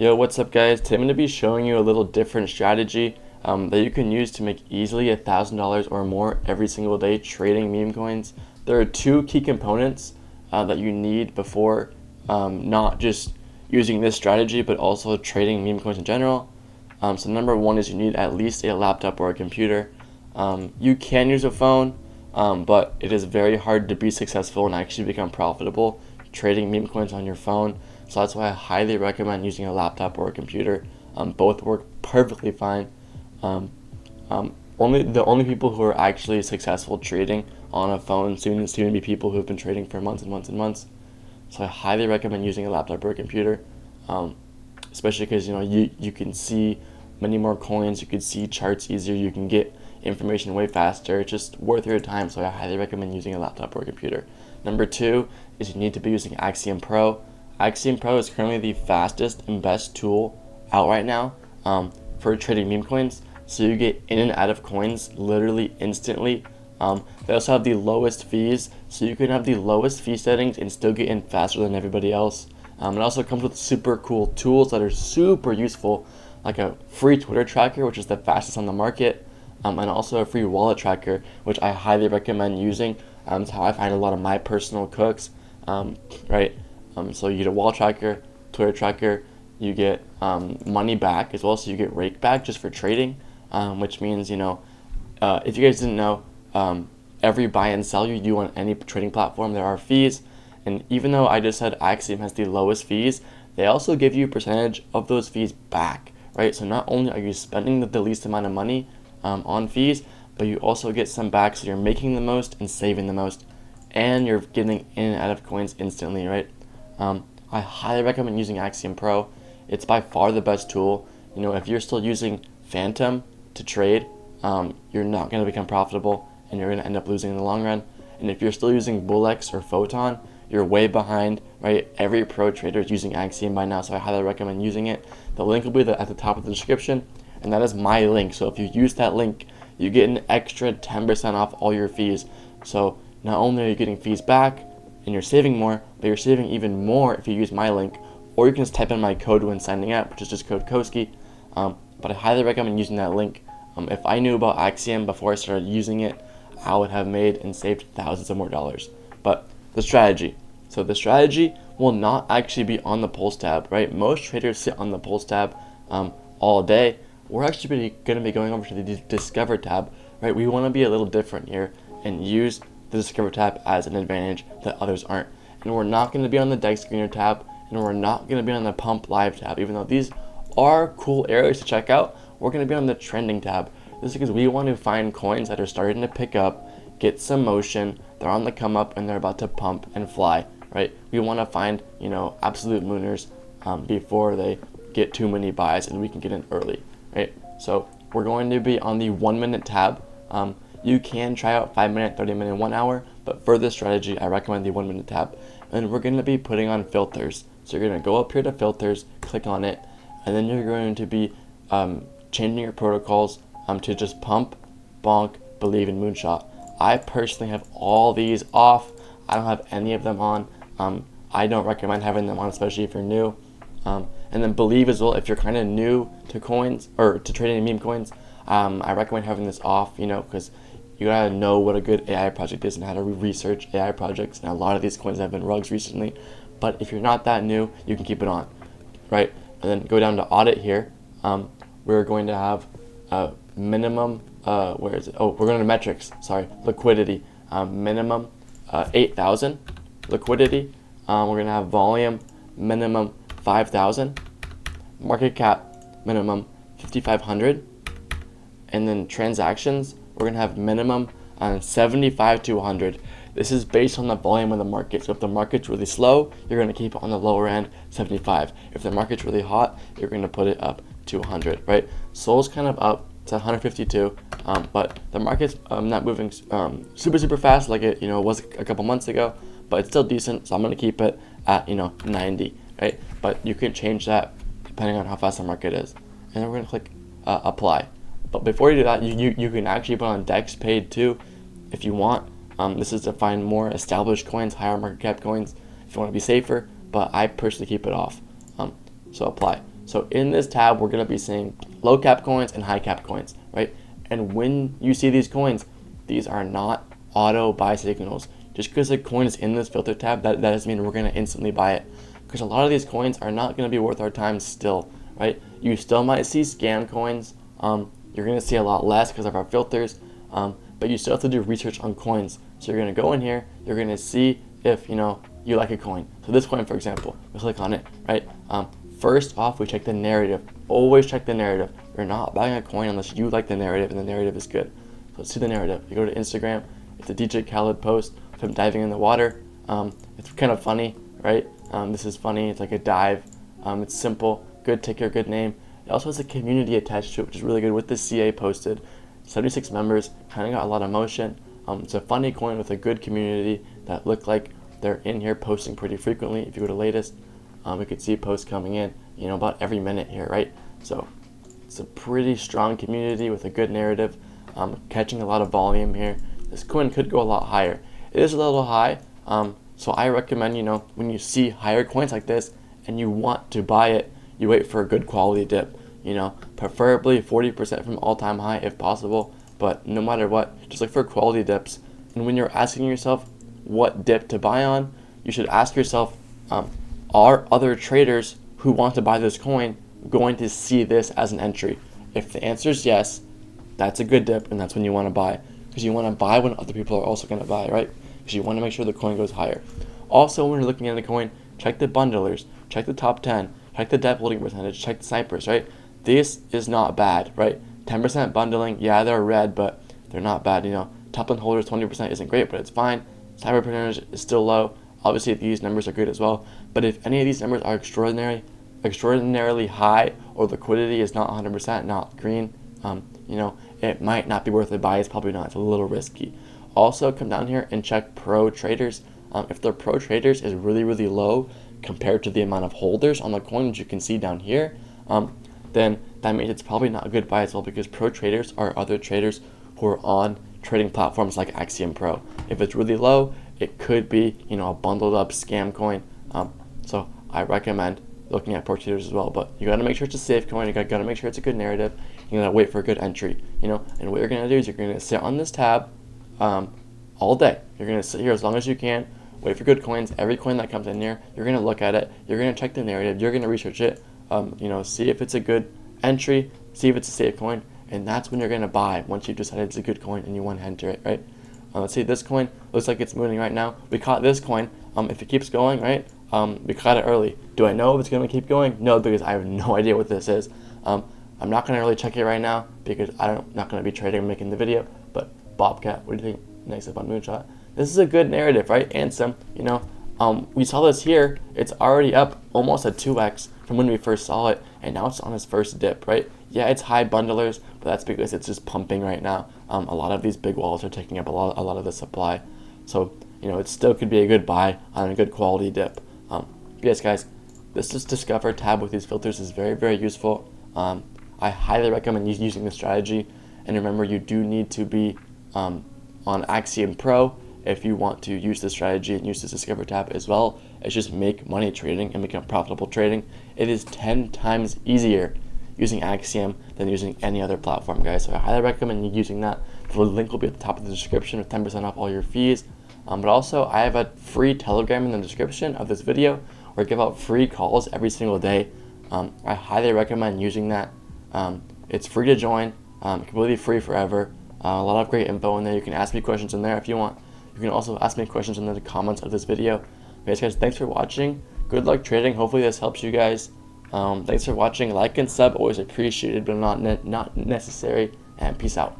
Yo, what's up guys? Today I'm going to be showing you a little different strategy that you can use to make easily $1,000 or more every single day trading meme coins. There are two key components that you need before not just using this strategy but also trading meme coins in general. So number one is you need at least a laptop or a computer. You can use a phone, but it is very hard to be successful and actually become profitable trading meme coins on your phone. So that's why I highly recommend using a laptop or a computer. Both work perfectly fine. The only people who are actually successful trading on a phone seem to be people who have been trading for months and months and months. So I highly recommend using a laptop or a computer, especially because you can see many more coins, you can see charts easier, you can get information way faster. It's just worth your time. So I highly recommend using a laptop or a computer. Number two is you need to be using Axiom Pro. Axiom Pro is currently the fastest and best tool out right now for trading meme coins. So you get in and out of coins literally instantly. They also have the lowest fees, so you can have the lowest fee settings and still get in faster than everybody else. It also comes with super cool tools that are super useful, like a free Twitter tracker, which is the fastest on the market, and also a free wallet tracker, which I highly recommend using. It's how I find a lot of my personal cooks, right? So you get a wall tracker, Twitter tracker, you get money back as well, so you get rake back just for trading, which means, if you guys didn't know, every buy and sell you do on any trading platform, there are fees. And even though I just said Axiom has the lowest fees, they also give you a percentage of those fees back, right? So not only are you spending the least amount of money on fees, but you also get some back, so you're making the most and saving the most, and you're getting in and out of coins instantly, right? I highly recommend using Axiom Pro. It's by far the best tool. If you're still using Phantom to trade, you're not going to become profitable and you're going to end up losing in the long run. And if you're still using Bullex or Photon, you're way behind, right? Every pro trader is using Axiom by now, so I highly recommend using it. The link will be at the top of the description, and that is my link. So if you use that link, you get an extra 10% off all your fees. So not only are you getting fees back, and you're saving more, but you're saving even more if you use my link, or you can just type in my code when signing up, which is just code Koski. But I highly recommend using that link. If I knew about Axiom before I started using it, I would have made and saved thousands of more dollars. But the strategy. So the strategy will not actually be on the Pulse tab, right? Most traders sit on the Pulse tab all day. We're actually going to be going over to the Discover tab, right? We want to be a little different here and use the Discover tab as an advantage that others aren't. And we're not going to be on the Deck Screener tab, and we're not going to be on the Pump Live tab. Even though these are cool areas to check out, we're going to be on the Trending tab. This is because we want to find coins that are starting to pick up, get some motion, they're on the come up, and they're about to pump and fly, right? We want to find, absolute mooners before they get too many buys, and we can get in early, right? So we're going to be on the 1 minute tab. You can try out 5 minute, 30 minute, 1 hour, but for this strategy, I recommend the 1 minute tab. And we're going to be putting on filters. So you're going to go up here to filters, click on it, and then you're going to be changing your protocols to just pump, bonk, believe, and moonshot. I personally have all these off. I don't have any of them on. I don't recommend having them on, especially if you're new. And then believe as well, if you're kind of new to coins or to trading meme coins, I recommend having this off, because you gotta know what a good AI project is and how to research AI projects. And a lot of these coins have been rugs recently, but if you're not that new, you can keep it on, right? And then go down to audit here. We're going to have minimum. Where is it? Oh, we're going to metrics. Sorry, liquidity. Minimum 8,000 liquidity. We're going to have volume minimum 5,000. Market cap minimum 5,500. And then transactions, we're going to have minimum 75 to 100. This is based on the volume of the market. So if the market's really slow, you're going to keep it on the lower end, 75. If the market's really hot, you're going to put it up to 100, right? Sol's kind of up to 152, but the market's not moving super fast like it was a couple months ago, but it's still decent. So I'm going to keep it at 90, right? But you can change that depending on how fast the market is. And then we're going to click apply. But before you do that, you can actually put on Dex paid too if you want. This is to find more established coins, higher market cap coins if you want to be safer, but I personally keep it off. So apply. So in this tab, we're going to be seeing low cap coins and high cap coins, right? And when you see these coins, these are not auto buy signals. Just because a coin is in this filter tab, that doesn't mean we're going to instantly buy it. Because a lot of these coins are not going to be worth our time still, right? You still might see scam coins. You're going to see a lot less because of our filters, but you still have to do research on coins. So you're going to go in here, you're going to see if you like a coin. So this coin, for example, we click on it, right? First off, we check the narrative. Always check the narrative. You're not buying a coin unless you like the narrative and the narrative is good. So let's see the narrative. You go to Instagram. It's a DJ Khaled post of him diving in the water. It's kind of funny, right? This is funny. It's like a dive. It's simple. Good ticker, good name. It also has a community attached to it, which is really good. With the CA posted, 76 members, kind of got a lot of motion. It's a funny coin with a good community that look like they're in here posting pretty frequently. If you go to latest, we could see posts coming in, about every minute here, right? So it's a pretty strong community with a good narrative, catching a lot of volume here. This coin could go a lot higher. It is a little high, so I recommend, when you see higher coins like this and you want to buy it, you wait for a good quality dip, preferably 40% from all-time high if possible, but no matter what, just look for quality dips. And when you're asking yourself what dip to buy on, you should ask yourself, are other traders who want to buy this coin going to see this as an entry? If the answer is yes, that's a good dip, and that's when you want to buy, because you want to buy when other people are also going to buy, right? Because you want to make sure the coin goes higher. Also, when you're looking at a coin, check the bundlers, check the top 10, check the depth holding percentage, check the snipers, right? This is not bad, right? 10% bundling, yeah, they're red, but they're not bad. Top 10 holders 20% isn't great, but it's fine. Sniper percentage is still low. Obviously, these numbers are good as well. But if any of these numbers are extraordinarily high, or liquidity is not 100%, not green, it might not be worth a buy. It's probably not. It's a little risky. Also, come down here and check pro traders. If the pro traders is really, really low compared to the amount of holders on the coin, which you can see down here, then that means it's probably not a good buy as well, because pro traders are other traders who are on trading platforms like Axiom Pro. If it's really low, it could be a bundled up scam coin. So I recommend looking at pro traders as well. But you got to make sure it's a safe coin. You got to make sure it's a good narrative. You got to wait for a good entry. And what you're gonna do is you're gonna sit on this tab all day. You're gonna sit here as long as you can. Wait for good coins. Every coin that comes in here, you're gonna look at it. You're gonna check the narrative. You're gonna research it. See if it's a good entry. See if it's a safe coin. And that's when you're going to buy, once you've decided it's a good coin and you want to enter it, right? Let's see, this coin looks like it's moving right now. We caught this coin. If it keeps going, right, we caught it early. Do I know if it's going to keep going? No, because I have no idea what this is. I'm not going to really check it right now because I'm not going to be trading and making the video. But Bobcat, what do you think? Next up on Moonshot. This is a good narrative, right? And some, we saw this here. It's already up almost a 2x from when we first saw it, and now it's on its first dip, right? Yeah, it's high bundlers, but that's because it's just pumping right now. A lot of these big walls are taking up a lot of the supply. So, it still could be a good buy on a good quality dip. Yes, guys, this just Discover tab with these filters is very, very useful. I highly recommend using this strategy. And remember, you do need to be on Axiom Pro if you want to use this strategy and use this Discover tab as well. It's just make money trading and become profitable trading. It is 10 times easier using Axiom than using any other platform, guys. So I highly recommend you using that. The link will be at the top of the description with 10% off all your fees. But also, I have a free Telegram in the description of this video where I give out free calls every single day. I highly recommend using that. It's free to join, completely free forever. A lot of great info in there. You can ask me questions in there if you want. You can also ask me questions in the comments of this video. Anyways, guys, thanks for watching. Good luck trading. Hopefully this helps you guys. Thanks for watching. Like and sub, always appreciated, but not necessary. And peace out.